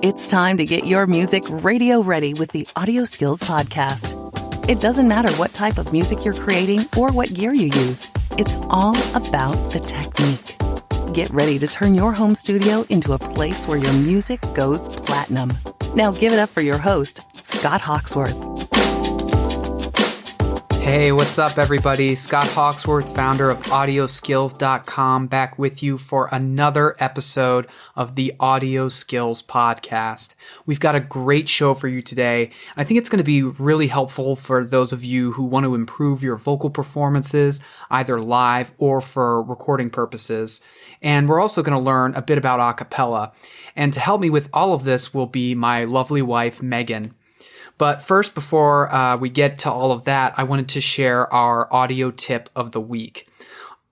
It's time to get your music radio ready with the AudioSkills Podcast. It doesn't matter what type of music you're creating or what gear you use. It's all about the technique. Get ready to turn your home studio into a place where your music goes platinum. Now give it up for your host, Scott Hawksworth. Hey, what's up, everybody? Scott Hawksworth, founder of AudioSkills.com, back with you for another episode of the AudioSkills Podcast. We've got a great show for you today. I think it's going to be really helpful for those of you who want to improve your vocal performances, either live or for recording purposes. And we're also going to learn a bit about Acapella. And to help me with all of this will be my lovely wife, Megan. But first, before we get to all of that, I wanted to share our audio tip of the week.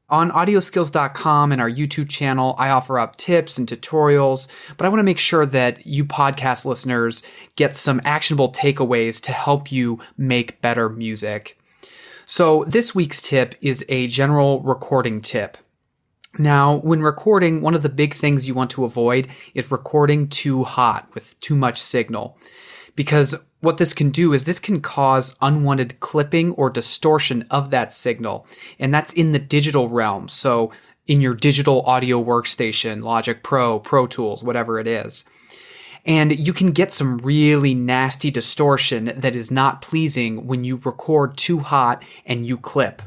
On AudioSkills.com and our YouTube channel, I offer up tips and tutorials, but I want to make sure that you podcast listeners get some actionable takeaways to help you make better music. So this week's tip is a general recording tip. Now, when recording, one of the big things you want to avoid is recording too hot with too much signal. Because what this can do is this can cause unwanted clipping or distortion of that signal. And that's in the digital realm. So in your digital audio workstation, Logic Pro, Pro Tools, whatever it is. And you can get some really nasty distortion that is not pleasing when you record too hot and you clip.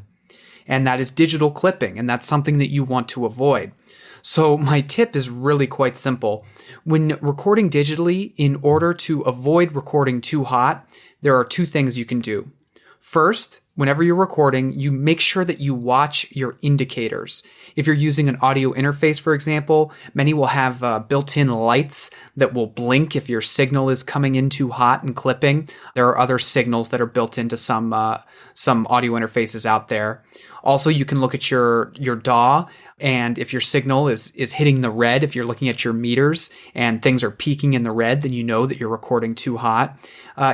And that is digital clipping, and that's something that you want to avoid. So my tip is really quite simple. When recording digitally, in order to avoid recording too hot, there are two things you can do. First, whenever you're recording, you make sure that you watch your indicators. If you're using an audio interface, for example, many will have built-in lights that will blink if your signal is coming in too hot and clipping. There are other signals that are built into some audio interfaces out there. Also, you can look at your DAW, and if your signal is hitting the red, if you're looking at your meters and things are peaking in the red, then you know that you're recording too hot.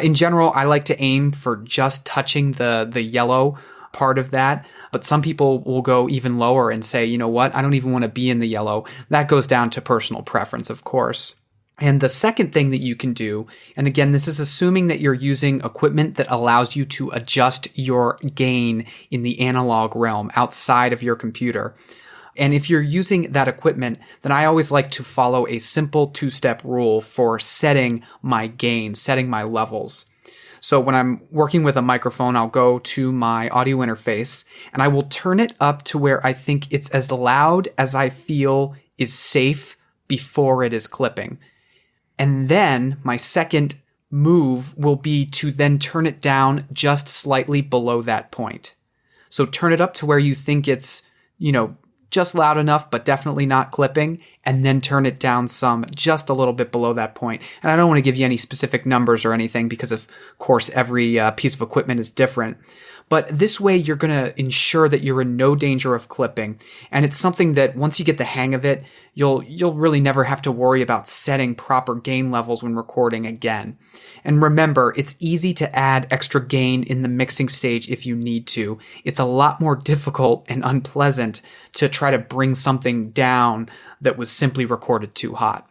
In general, I like to aim for just touching the yellow part of that, but some people will go even lower and say, you know what, I don't even want to be in the yellow. That goes down to personal preference, of course. And the second thing that you can do, and again, this is assuming that you're using equipment that allows you to adjust your gain in the analog realm outside of your computer. And if you're using that equipment, then I always like to follow a simple two-step rule for setting my gain, setting my levels. So when I'm working with a microphone, I'll go to my audio interface and I will turn it up to where I think it's as loud as I feel is safe before it is clipping. And then my second move will be to then turn it down just slightly below that point. So turn it up to where you think it's, just loud enough, but definitely not clipping, and then turn it down some, just a little bit below that point. And I don't want to give you any specific numbers or anything because, of course, every piece of equipment is different. But this way, you're going to ensure that you're in no danger of clipping. And it's something that once you get the hang of it, you'll really never have to worry about setting proper gain levels when recording again. And remember, it's easy to add extra gain in the mixing stage if you need to. It's a lot more difficult and unpleasant to try to bring something down that was simply recorded too hot.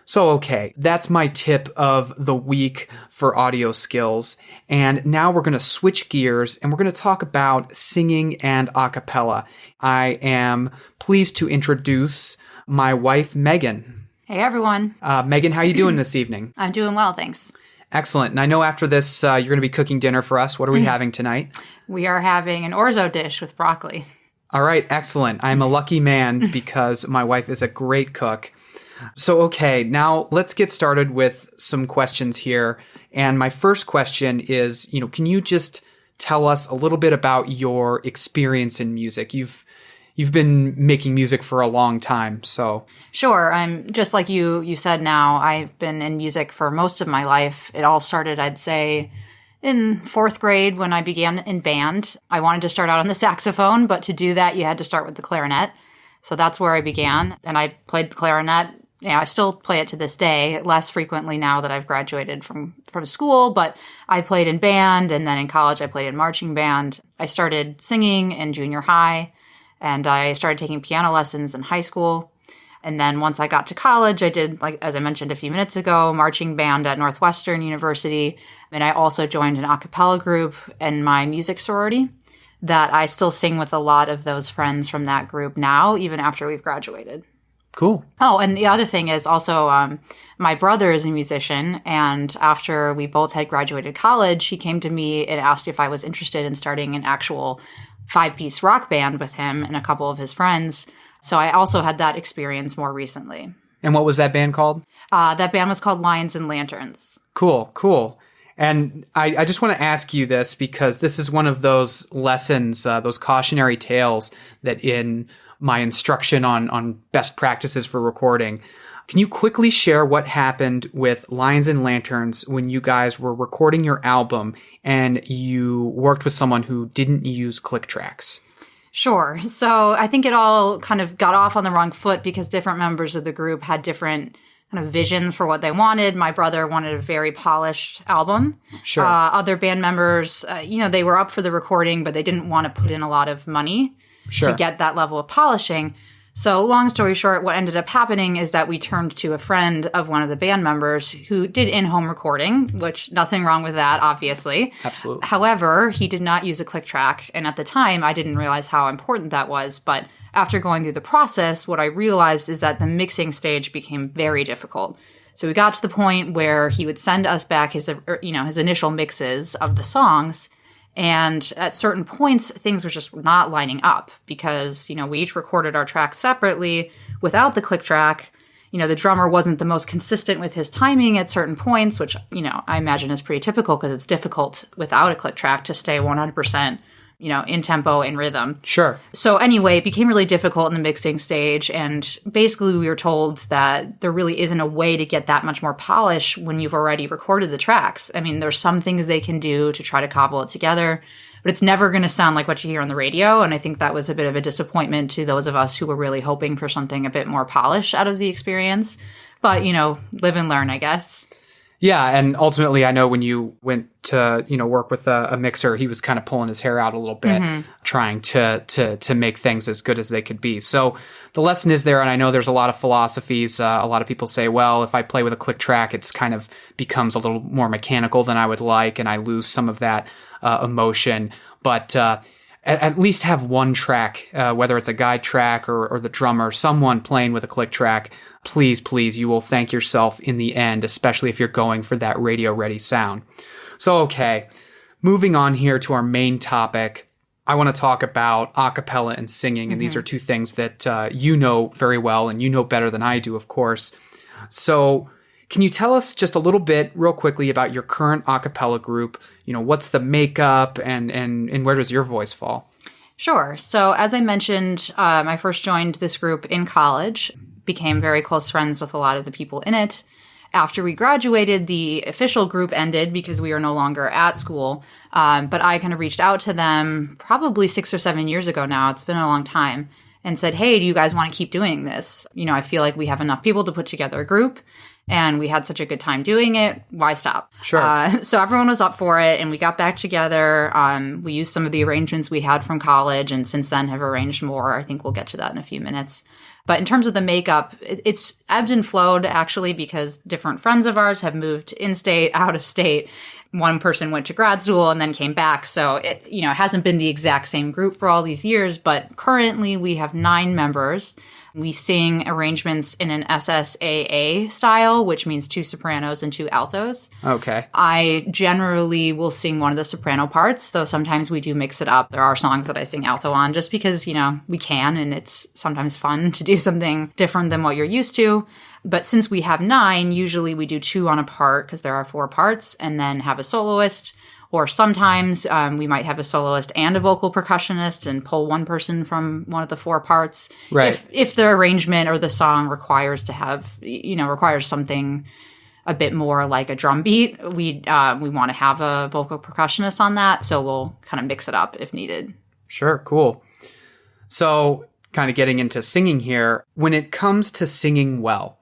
So, okay, that's my tip of the week for audio skills. And now we're going to switch gears and we're going to talk about singing and acapella. I am pleased to introduce my wife, Megan. Hey, everyone. Megan, how are you doing this evening? I'm doing well, thanks. Excellent. And I know after this, you're going to be cooking dinner for us. What are we having tonight? We are having an orzo dish with broccoli. All right, excellent. I'm a lucky man because my wife is a great cook. So, okay, now let's get started with some questions here. And my first question is, can you just tell us a little bit about your experience in music? You've been making music for a long time, so. Sure. I'm just like you said now, I've been in music for most of my life. It all started, I'd say, in fourth grade when I began in band. I wanted to start out on the saxophone, but to do that, you had to start with the clarinet. So that's where I began. And I played the clarinet. I still play it to this day, less frequently now that I've graduated from school, but I played in band, and then in college I played in marching band. I started singing in junior high, and I started taking piano lessons in high school. And then once I got to college, I did, like as I mentioned a few minutes ago, marching band at Northwestern University. And I also joined an acapella group in my music sorority that I still sing with a lot of those friends from that group now, even after we've graduated. Cool. Oh, and the other thing is also my brother is a musician. And after we both had graduated college, he came to me and asked if I was interested in starting an actual 5-piece rock band with him and a couple of his friends. So I also had that experience more recently. And what was that band called? That band was called Lions and Lanterns. Cool. And I just want to ask you this because this is one of those lessons, those cautionary tales that in my instruction on best practices for recording. Can you quickly share what happened with Lions and Lanterns when you guys were recording your album and you worked with someone who didn't use click tracks? Sure. So I think it all kind of got off on the wrong foot because different members of the group had different kind of visions for what they wanted. My brother wanted a very polished album. Sure. Other band members, they were up for the recording, but they didn't want to put in a lot of money to get that level of polishing. So long story short, what ended up happening is that we turned to a friend of one of the band members who did in-home recording, which nothing wrong with that, obviously. Absolutely. However, he did not use a click track. And at the time, I didn't realize how important that was. But after going through the process, what I realized is that the mixing stage became very difficult. So we got to the point where he would send us back his initial mixes of the songs. And at certain points, things were just not lining up because, we each recorded our tracks separately without the click track. The drummer wasn't the most consistent with his timing at certain points, which, I imagine is pretty typical because it's difficult without a click track to stay 100%, in tempo and rhythm. Sure. So anyway, it became really difficult in the mixing stage. And basically we were told that there really isn't a way to get that much more polish when you've already recorded the tracks. I mean, there's some things they can do to try to cobble it together, but it's never going to sound like what you hear on the radio. And I think that was a bit of a disappointment to those of us who were really hoping for something a bit more polished out of the experience. But, live and learn, I guess. Yeah, and ultimately, I know when you went to work with a mixer, he was kind of pulling his hair out a little bit, trying to make things as good as they could be. So the lesson is there, and I know there's a lot of philosophies. A lot of people say, well, if I play with a click track, it's kind of becomes a little more mechanical than I would like, and I lose some of that emotion. But at least have one track, whether it's a guide track or the drummer, someone playing with a click track. Please, you will thank yourself in the end, especially if you're going for that radio-ready sound. So, okay, moving on here to our main topic, I want to talk about acapella and singing, and these are two things that you know very well, and you know better than I do, of course. So, can you tell us just a little bit, real quickly, about your current acapella group? What's the makeup, and where does your voice fall? Sure. So, as I mentioned, I first joined this group in college, became very close friends with a lot of the people in it. After we graduated, the official group ended because we were no longer at school. But I kind of reached out to them probably 6 or 7 years ago now. It's been a long time. And said, hey, do you guys want to keep doing this? I feel like we have enough people to put together a group. And we had such a good time doing it. Why stop? Sure. So everyone was up for it. And we got back together. We used some of the arrangements we had from college. And since then have arranged more. I think we'll get to that in a few minutes. But in terms of the makeup, it's ebbed and flowed, actually, because different friends of ours have moved in-state, out of state. One person went to grad school and then came back. So it hasn't been the exact same group for all these years. But currently we have 9 members. We sing arrangements in an SSAA style, which means 2 sopranos and 2 altos. Okay. I generally will sing one of the soprano parts, though sometimes we do mix it up. There are songs that I sing alto on just because, we can, and it's sometimes fun to do something different than what you're used to. But since we have 9, usually we do 2 on a part because there are 4 parts, and then have a soloist. Or sometimes we might have a soloist and a vocal percussionist and pull one person from one of the 4 parts. Right. If the arrangement or the song requires to have, requires something a bit more like a drum beat, we want to have a vocal percussionist on that. So we'll kind of mix it up if needed. Sure. Cool. So kind of getting into singing here, when it comes to singing well,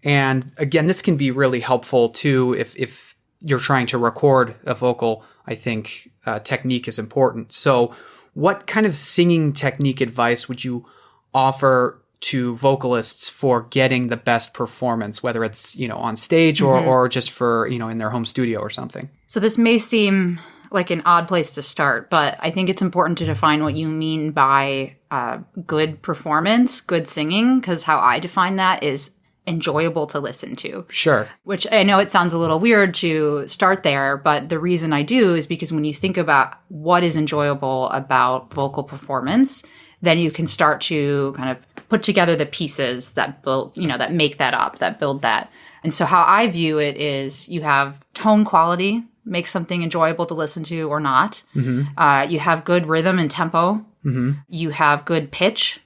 and again, this can be really helpful too if you're trying to record a vocal. I think technique is important. So what kind of singing technique advice would you offer to vocalists for getting the best performance, whether it's, on stage or just for, in their home studio or something? So this may seem like an odd place to start, but I think it's important to define what you mean by good performance, good singing, because how I define that is enjoyable to listen to. Sure. Which I know it sounds a little weird to start there, but the reason I do is because when you think about what is enjoyable about vocal performance, then you can start to kind of put together the pieces that build, that make that up, that build that. And so how I view it is you have tone quality, make something enjoyable to listen to or not. Mm-hmm. You have good rhythm and tempo. Mm-hmm. You have good pitch,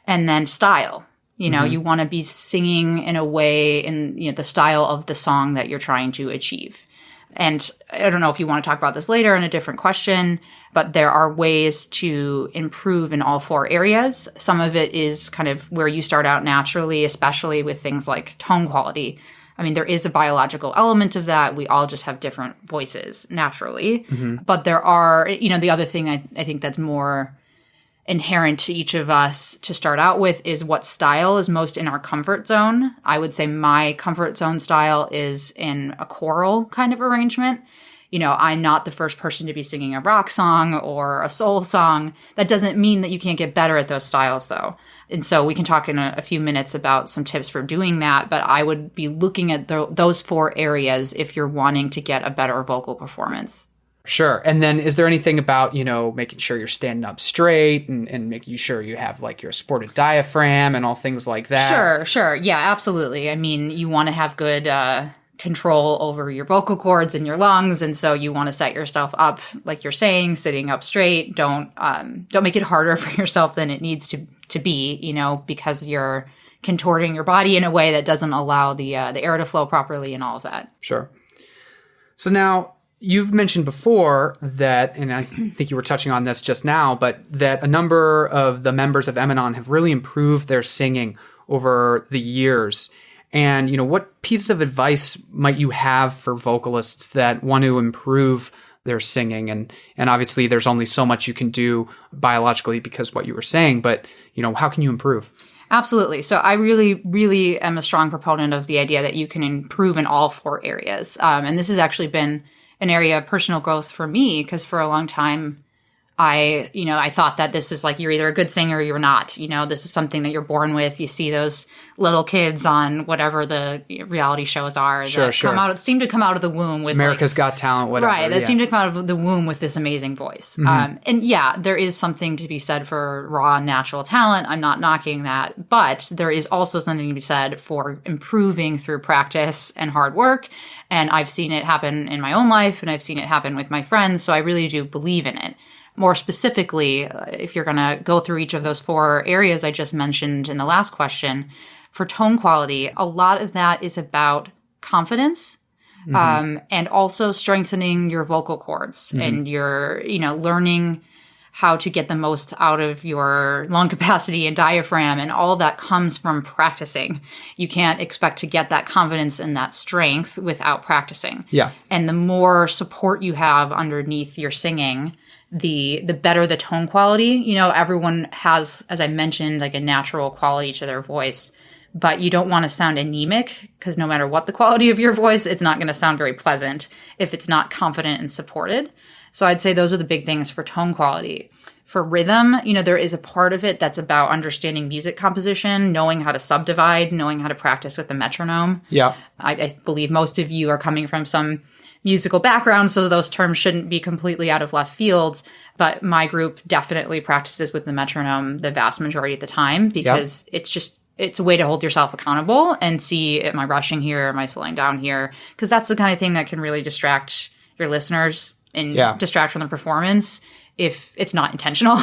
and then style. You want to be singing in a way in the style of the song that you're trying to achieve. And I don't know if you want to talk about this later in a different question, but there are ways to improve in all four areas. Some of it is kind of where you start out naturally, especially with things like tone quality. I mean, there is a biological element of that. We all just have different voices naturally. Mm-hmm. But there are, the other thing I think that's more inherent to each of us to start out with is what style is most in our comfort zone. I would say my comfort zone style is in a choral kind of arrangement. I'm not the first person to be singing a rock song or a soul song. That doesn't mean that you can't get better at those styles, though. And so we can talk in a few minutes about some tips for doing that, but I would be looking at those four areas if you're wanting to get a better vocal performance. Sure. And then is there anything about, making sure you're standing up straight and making sure you have like your supported diaphragm and all things like that? Sure. Yeah, absolutely. I mean, you want to have good control over your vocal cords and your lungs. And so you want to set yourself up, like you're saying, sitting up straight. Don't make it harder for yourself than it needs to be, because you're contorting your body in a way that doesn't allow the air to flow properly and all of that. Sure. So now, you've mentioned before that, and I think you were touching on this just now, but that a number of the members of Emanon have really improved their singing over the years. And, what pieces of advice might you have for vocalists that want to improve their singing? And obviously there's only so much you can do biologically because what you were saying, but, how can you improve? Absolutely. So I really, really am a strong proponent of the idea that you can improve in all four areas. And this has actually been an area of personal growth for me, because for a long time, I thought that this is like, you're either a good singer or you're not. This is something that you're born with. You see those little kids on whatever the reality shows are that seem to come out of the womb with America's Got Talent, whatever. Right. That seem to come out of the womb with this amazing voice. Mm-hmm. And yeah, there is something to be said for raw natural talent. I'm not knocking that, but there is also something to be said for improving through practice and hard work. And I've seen it happen in my own life, and I've seen it happen with my friends. So I really do believe in it. More specifically, if you're going to go through each of those four areas I just mentioned in the last question, for tone quality, a lot of that is about confidence, and also strengthening your vocal cords and your, learning how to get the most out of your lung capacity and diaphragm, and all of that comes from practicing. You can't expect to get that confidence and that strength without practicing. Yeah. And the more support you have underneath your singing, the better the tone quality. Everyone has, as I mentioned, like a natural quality to their voice, but you don't want to sound anemic, because no matter what the quality of your voice, it's not going to sound very pleasant if it's not confident and supported. So I'd say those are the big things for tone quality. For rhythm, there is a part of it that's about understanding music composition, knowing how to subdivide, knowing how to practice with the metronome. Yeah. I believe most of you are coming from some musical background, so those terms shouldn't be completely out of left field. But my group definitely practices with the metronome the vast majority of the time, because it's a way to hold yourself accountable and see, am I rushing here? Am I slowing down here? Because that's the kind of thing that can really distract your listeners and distract from the performance if it's not intentional.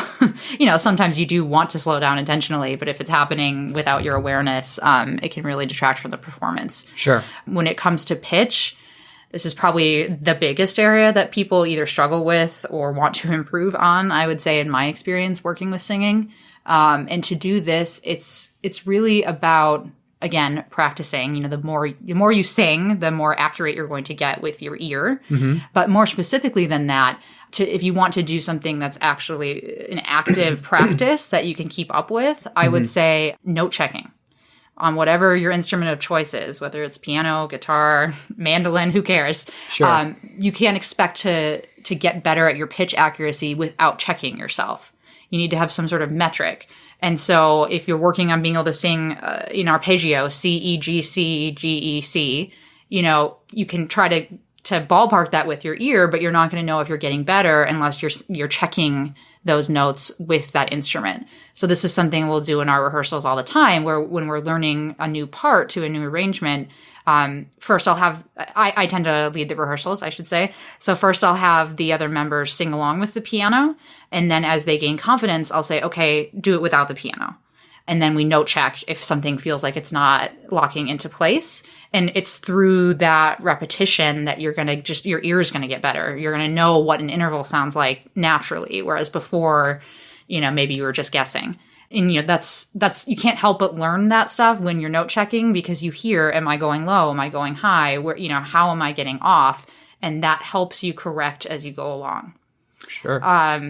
Sometimes you do want to slow down intentionally, but if it's happening without your awareness, it can really detract from the performance. Sure. When it comes to pitch, this is probably the biggest area that people either struggle with or want to improve on, I would say, in my experience working with singing. And to do this, it's really about again, practicing. The more you sing, the more accurate you're going to get with your ear. But more specifically than that, if you want to do something that's actually an active practice that you can keep up with, I would say note checking on whatever your instrument of choice is, whether it's piano, guitar, mandolin, who cares? Sure. You can't expect to get better at your pitch accuracy without checking yourself. You need to have some sort of metric. And so if you're working on being able to sing in arpeggio, C, E, G, C, G, E, C, you can try to ballpark that with your ear, but you're not going to know if you're getting better unless you're checking those notes with that instrument. So this is something we'll do in our rehearsals all the time, where when we're learning a new part to a new arrangement, first I tend to lead the rehearsals, I should say. So first I'll have the other members sing along with the piano. And then as they gain confidence, I'll say, okay, do it without the piano. And then we note check if something feels like it's not locking into place. And it's through that repetition that your ear is going to get better. You're going to know what an interval sounds like naturally. Whereas before, maybe you were just guessing. And, that's, you can't help but learn that stuff when you're note checking, because you hear, am I going low? Am I going high? Where, how am I getting off? And that helps you correct as you go along. Sure.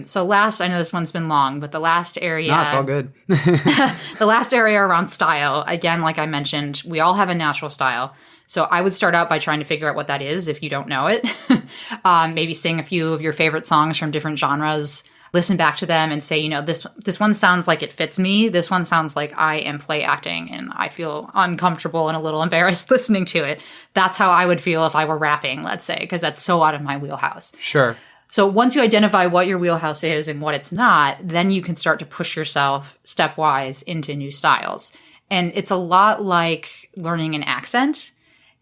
So I know this one's been long, but the last area. No, it's all good. The last area around style, again, like I mentioned, we all have a natural style. So I would start out by trying to figure out what that is if you don't know it. Maybe sing a few of your favorite songs from different genres. Listen back to them and say, this one sounds like it fits me. This one sounds like I am play acting and I feel uncomfortable and a little embarrassed listening to it. That's how I would feel if I were rapping, let's say, because that's so out of my wheelhouse. Sure. So once you identify what your wheelhouse is and what it's not, then you can start to push yourself stepwise into new styles. And it's a lot like learning an accent.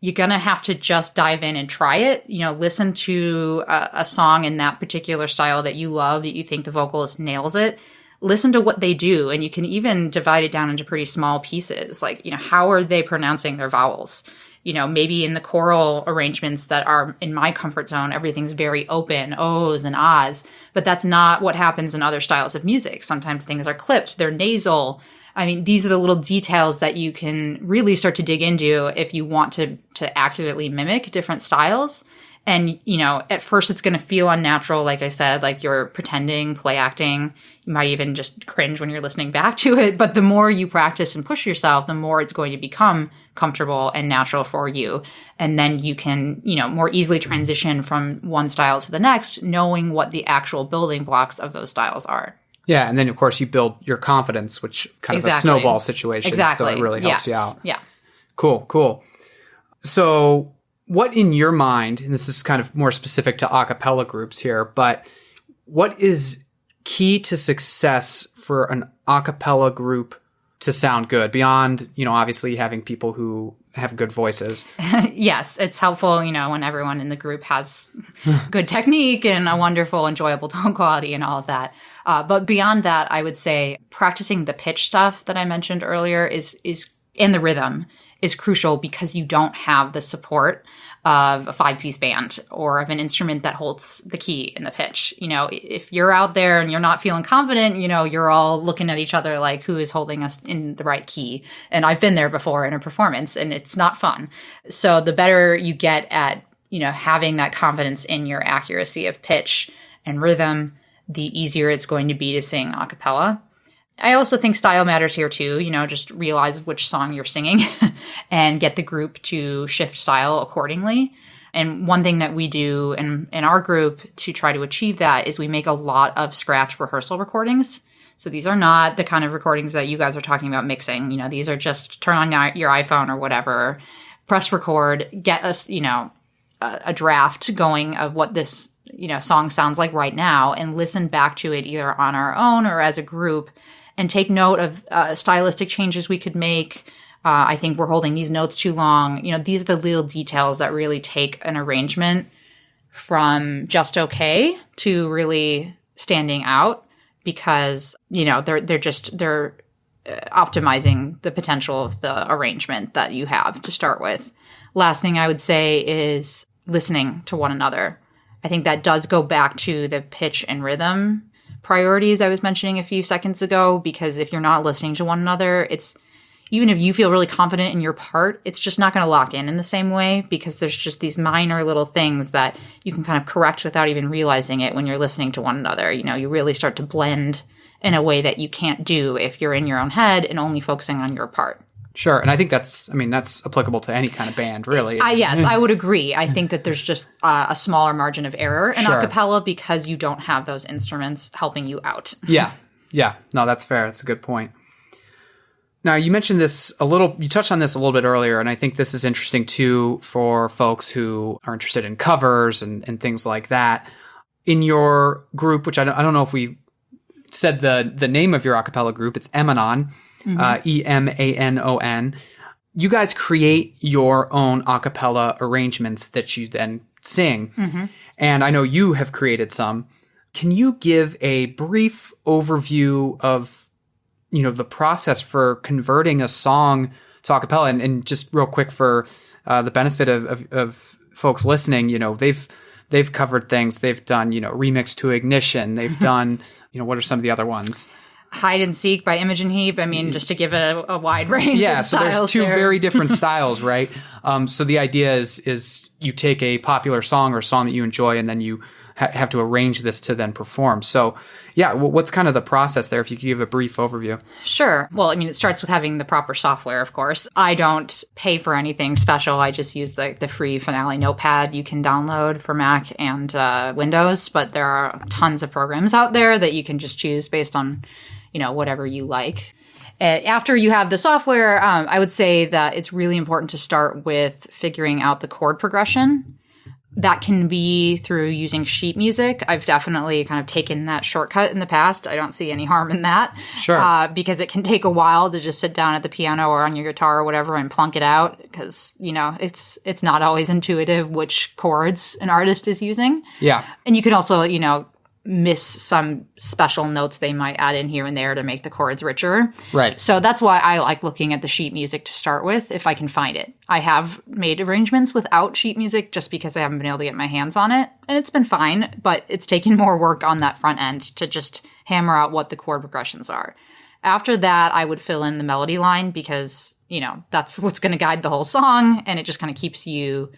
You're going to have to just dive in and try it. Listen to a song in that particular style that you love, that you think the vocalist nails it. Listen to what they do. And you can even divide it down into pretty small pieces. Like, how are they pronouncing their vowels? Maybe in the choral arrangements that are in my comfort zone, everything's very open, ohs and ahs. But that's not what happens in other styles of music. Sometimes things are clipped, they're nasal. I mean, these are the little details that you can really start to dig into if you want to accurately mimic different styles. And, at first it's going to feel unnatural, like I said, like you're pretending, play acting. You might even just cringe when you're listening back to it. But the more you practice and push yourself, the more it's going to become comfortable and natural for you. And then you can, more easily transition from one style to the next, knowing what the actual building blocks of those styles are. Yeah, and then, of course, you build your confidence, which kind of a snowball situation. Exactly. So it really helps you out. Yeah. Cool. So what in your mind, and this is kind of more specific to acapella groups here, but what is key to success for an acapella group to sound good beyond, obviously having people who have good voices? Yes, it's helpful, when everyone in the group has good technique and a wonderful, enjoyable tone quality and all of that. But beyond that, I would say practicing the pitch stuff that I mentioned earlier is and the rhythm is crucial, because you don't have the support of a 5-piece band or of an instrument that holds the key in the pitch. If you're out there and you're not feeling confident, you're all looking at each other like, who is holding us in the right key? And I've been there before in a performance, and it's not fun. So the better you get at, having that confidence in your accuracy of pitch and rhythm, the easier it's going to be to sing a cappella. I also think style matters here too. Just realize which song you're singing and get the group to shift style accordingly. And one thing that we do in our group to try to achieve that is we make a lot of scratch rehearsal recordings. So these are not the kind of recordings that you guys are talking about mixing. These are just turn on your iPhone or whatever, press record, get us, a draft going of what this, song sounds like right now, and listen back to it either on our own or as a group, and take note of stylistic changes we could make. I think we're holding these notes too long. These are the little details that really take an arrangement from just okay to really standing out, because, they're optimizing the potential of the arrangement that you have to start with. Last thing I would say is listening to one another. I think that does go back to the pitch and rhythm priorities I was mentioning a few seconds ago, because if you're not listening to one another, it's even if you feel really confident in your part, it's just not going to lock in the same way because there's just these minor little things that you can kind of correct without even realizing it when you're listening to one another. You really start to blend in a way that you can't do if you're in your own head and only focusing on your part. Sure. And I think that's applicable to any kind of band, really. Yes, I would agree. I think that there's just a smaller margin of error in acapella because you don't have those instruments helping you out. Yeah. No, that's fair. That's a good point. Now, you mentioned this you touched on this a little bit earlier, and I think this is interesting too for folks who are interested in covers and things like that. In your group, which I don't know if we said the name of your acapella group, it's Emanon. Emanon. You guys create your own a cappella arrangements that you then sing. Mm-hmm. And I know you have created some. Can you give a brief overview of, the process for converting a song to a cappella? And just real quick for the benefit of folks listening, they've covered things. They've done, Remix to Ignition. They've done, what are some of the other ones? Hide and Seek by Imogen Heap. I mean, just to give a wide range of styles. So there's two very different styles, right? So the idea is you take a popular song or a song that you enjoy, and then you have to arrange this to then perform. So what's kind of the process there, if you could give a brief overview? Sure. Well, it starts with having the proper software, of course. I don't pay for anything special. I just use the free Finale Notepad you can download for Mac and Windows, but there are tons of programs out there that you can just choose based on whatever you like. After you have the software, I would say that it's really important to start with figuring out the chord progression. That can be through using sheet music. I've definitely kind of taken that shortcut in the past. I don't see any harm in that. Sure. Because it can take a while to just sit down at the piano or on your guitar or whatever and plunk it out because, it's not always intuitive which chords an artist is using. Yeah. And you can also, miss some special notes they might add in here and there to make the chords richer. Right. So that's why I like looking at the sheet music to start with, if I can find it. I have made arrangements without sheet music just because I haven't been able to get my hands on it. And it's been fine, but it's taken more work on that front end to just hammer out what the chord progressions are. After that, I would fill in the melody line because, that's what's going to guide the whole song. And it just kind of keeps you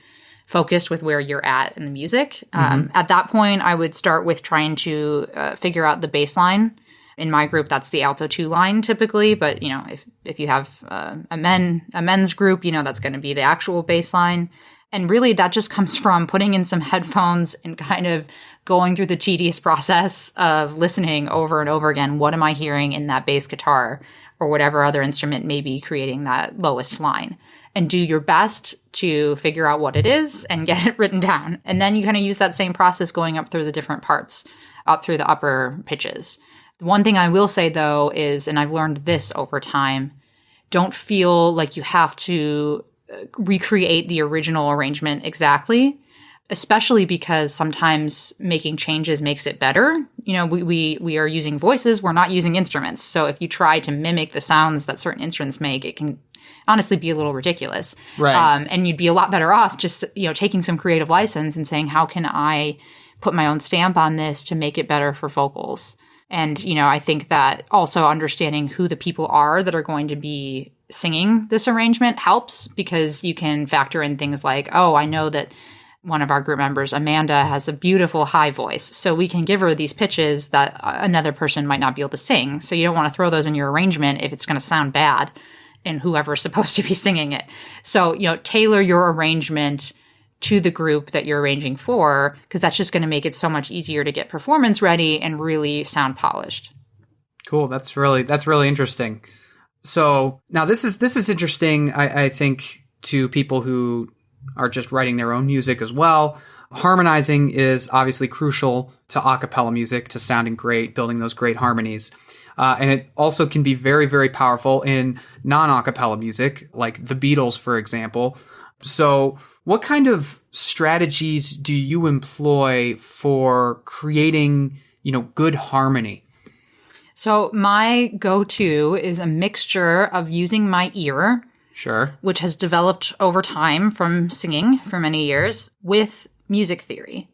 focused with where you're at in the music. At that point, I would start with trying to figure out the bass line. In my group, that's the alto 2 line typically, but if you have a men's group, that's going to be the actual bass line. And really, that just comes from putting in some headphones and kind of going through the tedious process of listening over and over again. What am I hearing in that bass guitar or whatever other instrument may be creating that lowest line? And do your best to figure out what it is and get it written down. And then you kind of use that same process going up through the different parts, up through the upper pitches. The one thing I will say, though, is, and I've learned this over time, don't feel like you have to recreate the original arrangement exactly, especially because sometimes making changes makes it better. We are using voices, we're not using instruments. So if you try to mimic the sounds that certain instruments make, it can honestly be a little ridiculous. Right. And you'd be a lot better off just, taking some creative license and saying, how can I put my own stamp on this to make it better for vocals? And, I think that also understanding who the people are that are going to be singing this arrangement helps because you can factor in things like, oh, I know that one of our group members, Amanda, has a beautiful high voice. So we can give her these pitches that another person might not be able to sing. So you don't want to throw those in your arrangement if it's going to sound bad in whoever's supposed to be singing it. So, tailor your arrangement to the group that you're arranging for, because that's just going to make it so much easier to get performance ready and really sound polished. Cool. That's really interesting. So now this is interesting, I think, to people who are just writing their own music as well. Harmonizing is obviously crucial to a cappella music, to sounding great, building those great harmonies. And it also can be very, very powerful in non-a cappella music, like the Beatles, for example. So what kind of strategies do you employ for creating, good harmony? So my go-to is a mixture of using my ear, sure, which has developed over time from singing for many years, with music theory.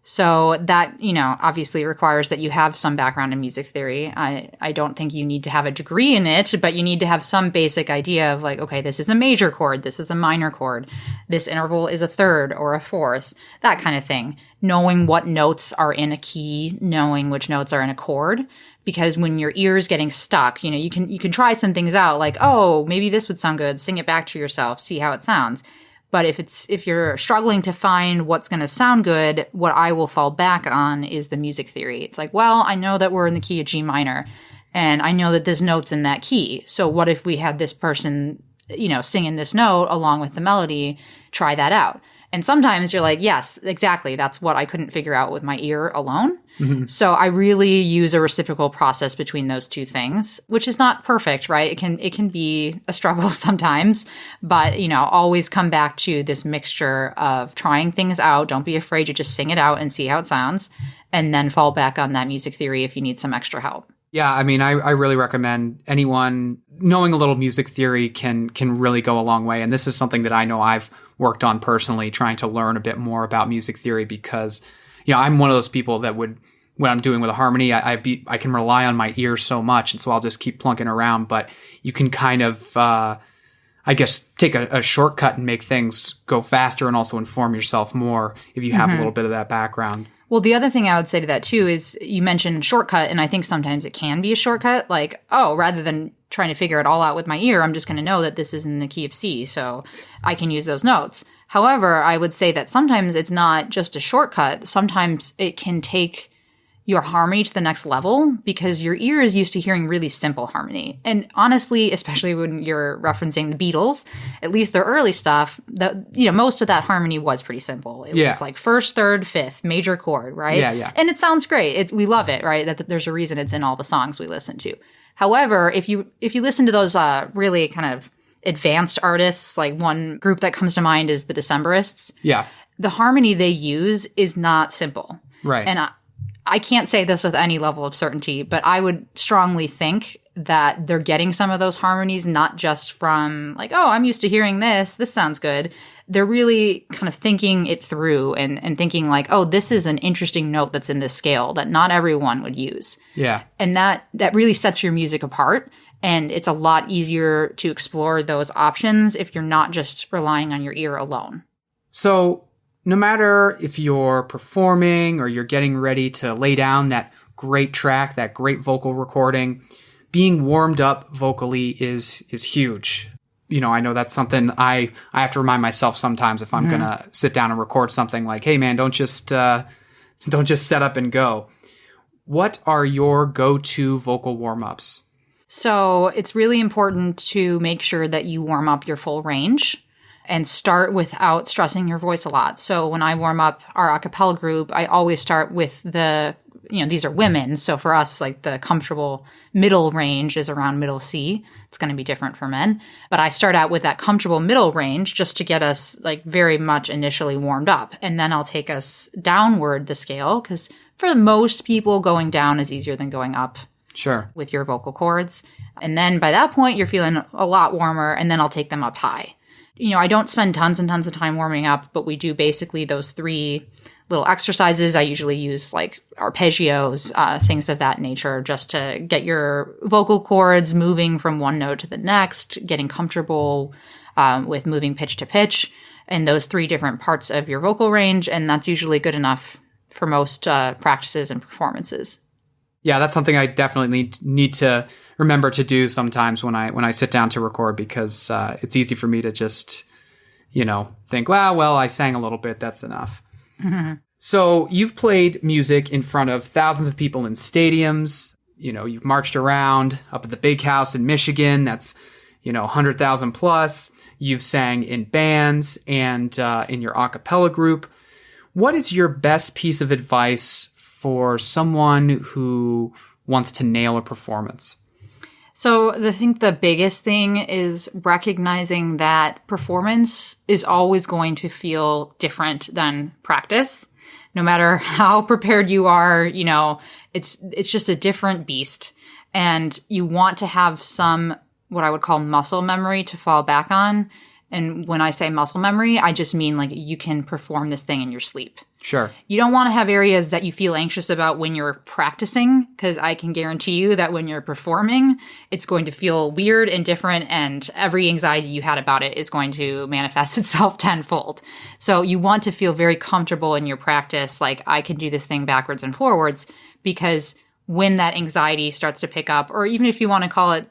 So that, obviously requires that you have some background in music theory. I don't think you need to have a degree in it, but you need to have some basic idea of like, okay, this is a major chord, this is a minor chord, this interval is a third or a fourth, that kind of thing. Knowing what notes are in a key, knowing which notes are in a chord. Because when your ear is getting stuck, you can try some things out like, oh, maybe this would sound good, sing it back to yourself, see how it sounds. But if you're struggling to find what's going to sound good, what I will fall back on is the music theory. It's like, well, I know that we're in the key of G minor, and I know that this note's in that key. So what if we had this person, singing this note along with the melody? Try that out. And sometimes you're like, yes, exactly. That's what I couldn't figure out with my ear alone. Mm-hmm. So I really use a reciprocal process between those two things, which is not perfect, right? It can be a struggle sometimes, but always come back to this mixture of trying things out. Don't be afraid to just sing it out and see how it sounds, and then fall back on that music theory if you need some extra help. Yeah, I mean, I really recommend anyone knowing a little music theory can really go a long way. And this is something that I know I've worked on personally, trying to learn a bit more about music theory because, I'm one of those people that would, when I'm doing with a harmony, I can rely on my ear so much. And so I'll just keep plunking around. But you can kind of, I guess, take a shortcut and make things go faster and also inform yourself more if you have a little bit of that background. Well, the other thing I would say to that too is you mentioned shortcut, and I think sometimes it can be a shortcut. Like, oh, rather than trying to figure it all out with my ear, I'm just going to know that this is in the key of C, so I can use those notes. However, I would say that sometimes it's not just a shortcut. Sometimes it can take your harmony to the next level because your ear is used to hearing really simple harmony. And honestly, especially when you're referencing the Beatles, at least their early stuff, most of that harmony was pretty simple. It was like first, third, fifth, major chord, right? Yeah. And it sounds great. We love it, right? That there's a reason it's in all the songs we listen to. However, if you listen to those really kind of advanced artists, like one group that comes to mind is the Decemberists. Yeah. The harmony they use is not simple. Right. And I can't say this with any level of certainty, but I would strongly think that they're getting some of those harmonies not just from like, oh, I'm used to hearing this sounds good. They're really kind of thinking it through and thinking like, oh, this is an interesting note that's in this scale that not everyone would use. Yeah. And that really sets your music apart. And it's a lot easier to explore those options if you're not just relying on your ear alone. So no matter if you're performing or you're getting ready to lay down that great track, that great vocal recording, being warmed up vocally is huge. I know that's something I have to remind myself sometimes if I'm going to sit down and record something like, hey man, don't just set up and go. What are your go-to vocal warm-ups? So it's really important to make sure that you warm up your full range and start without stressing your voice a lot. So when I warm up our acapella group, I always start with these are women. So for us, like the comfortable middle range is around middle C. It's going to be different for men. But I start out with that comfortable middle range just to get us like very much initially warmed up. And then I'll take us downward the scale because for most people, going down is easier than going up. Sure. With your vocal cords. And then by that point, you're feeling a lot warmer, and then I'll take them up high. I don't spend tons and tons of time warming up, but we do basically those 3 little exercises. I usually use like arpeggios, things of that nature, just to get your vocal cords moving from one note to the next, getting comfortable with moving pitch to pitch in those 3 different parts of your vocal range. And that's usually good enough for most practices and performances. Yeah, that's something I definitely need to remember to do sometimes when I sit down to record because it's easy for me to just, think, well, I sang a little bit, that's enough. Mm-hmm. So you've played music in front of thousands of people in stadiums. You've marched around up at the Big House in Michigan. That's, 100,000 plus. You've sang in bands and in your acapella group. What is your best piece of advice for someone who wants to nail a performance? So I think the biggest thing is recognizing that performance is always going to feel different than practice. No matter how prepared you are, it's just a different beast. And you want to have some, what I would call muscle memory to fall back on. And when I say muscle memory, I just mean like you can perform this thing in your sleep. Sure. You don't want to have areas that you feel anxious about when you're practicing, because I can guarantee you that when you're performing, it's going to feel weird and different, and every anxiety you had about it is going to manifest itself tenfold. So you want to feel very comfortable in your practice, like I can do this thing backwards and forwards, because when that anxiety starts to pick up, or even if you want to call it,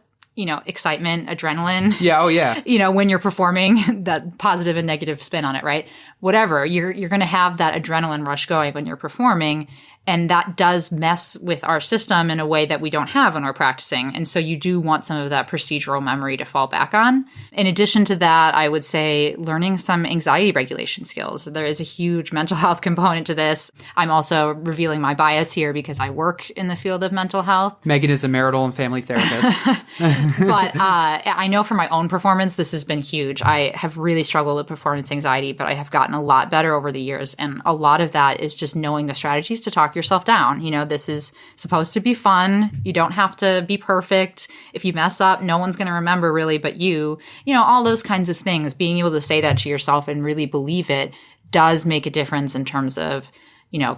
excitement, adrenaline. Yeah. Oh, yeah. When you're performing, that positive and negative spin on it, right? Whatever, you're going to have that adrenaline rush going when you're performing. And that does mess with our system in a way that we don't have when we're practicing. And so you do want some of that procedural memory to fall back on. In addition to that, I would say learning some anxiety regulation skills. There is a huge mental health component to this. I'm also revealing my bias here because I work in the field of mental health. Megan is a marital and family therapist. But I know for my own performance, this has been huge. I have really struggled with performance anxiety, but I have gotten a lot better over the years. And a lot of that is just knowing the strategies to talk yourself down. This is supposed to be fun. You don't have to be perfect. If you mess up, no one's going to remember really but you. All those kinds of things. Being able to say that to yourself and really believe it does make a difference in terms of,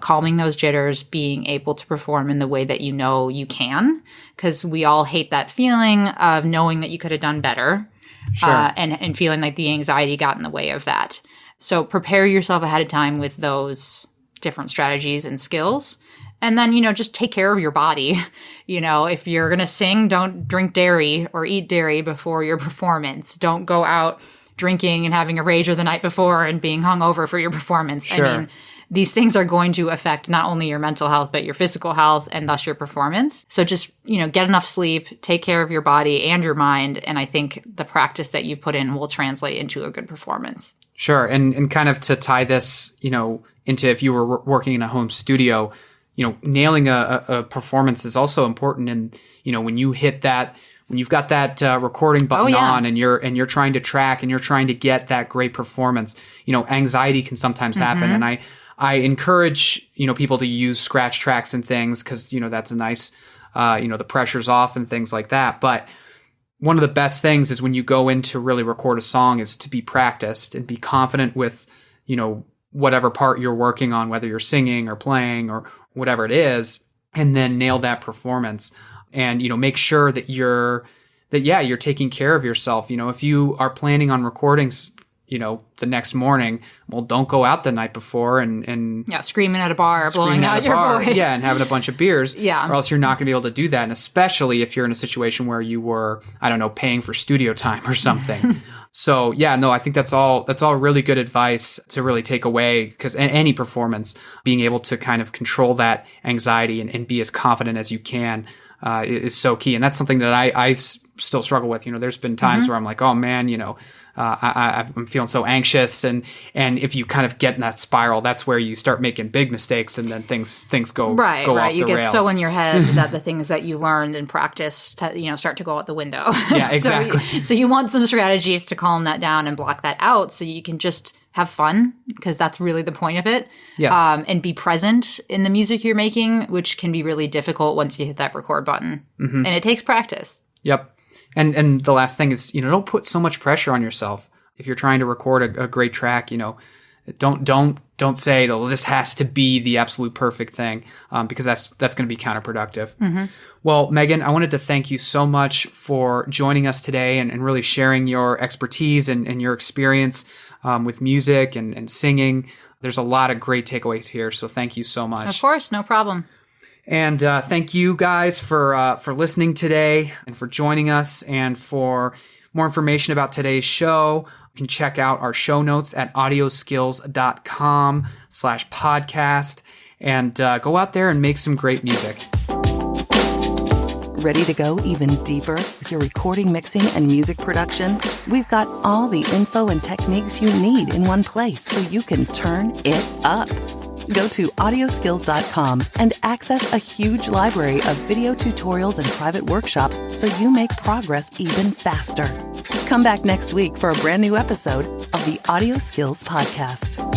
calming those jitters, being able to perform in the way that you can. Because we all hate that feeling of knowing that you could have done better. Sure. And feeling like the anxiety got in the way of that. So prepare yourself ahead of time with those different strategies and skills. And then, just take care of your body. If you're going to sing, don't drink dairy or eat dairy before your performance. Don't go out drinking and having a rager the night before and being hungover for your performance. Sure. I mean, these things are going to affect not only your mental health, but your physical health and thus your performance. So just, get enough sleep, take care of your body and your mind. And I think the practice that you've put in will translate into a good performance. Sure. And kind of to tie this, into if you were working in a home studio, nailing a performance is also important. And, when you hit that, when you've got that recording button on and you're trying to track and you're trying to get that great performance, anxiety can sometimes happen. And I encourage, people to use scratch tracks and things because, that's a nice, the pressure's off and things like that. But one of the best things is when you go in to really record a song is to be practiced and be confident with, whatever part you're working on, whether you're singing or playing or whatever it is, and then nail that performance and, make sure that you're taking care of yourself. If you are planning on recordings, the next morning, well, don't go out the night before and screaming at a bar, blowing out your voice. Yeah, and having a bunch of beers. Yeah. Or else you're not going to be able to do that. And especially if you're in a situation where you were, paying for studio time or something. So I think that's all really good advice to really take away, because any performance, being able to kind of control that anxiety and be as confident as you can is so key. And that's something that I still struggle with. There's been times where I'm like, oh man, I'm feeling so anxious. And if you kind of get in that spiral, that's where you start making big mistakes and then things go off the rails. You get so in your head that the things that you learned and practiced, start to go out the window. Yeah, exactly. So you want some strategies to calm that down and block that out so you can just have fun, because that's really the point of it. Yes. And be present in the music you're making, which can be really difficult once you hit that record button. And it takes practice. Yep. And the last thing is, don't put so much pressure on yourself. If you're trying to record a great track, don't say, oh, this has to be the absolute perfect thing, because that's going to be counterproductive. Well, Megan, I wanted to thank you so much for joining us today and really sharing your expertise and your experience with music and singing. There's a lot of great takeaways here, so thank you so much. Of course, no problem. And thank you guys for listening today and for joining us. And for more information about today's show, you can check out our show notes at audioskills.com/podcast and go out there and make some great music. Ready to go even deeper with your recording, mixing, and music production? We've got all the info and techniques you need in one place so you can turn it up. Go to AudioSkills.com and access a huge library of video tutorials and private workshops so you make progress even faster. Come back next week for a brand new episode of the AudioSkills Podcast.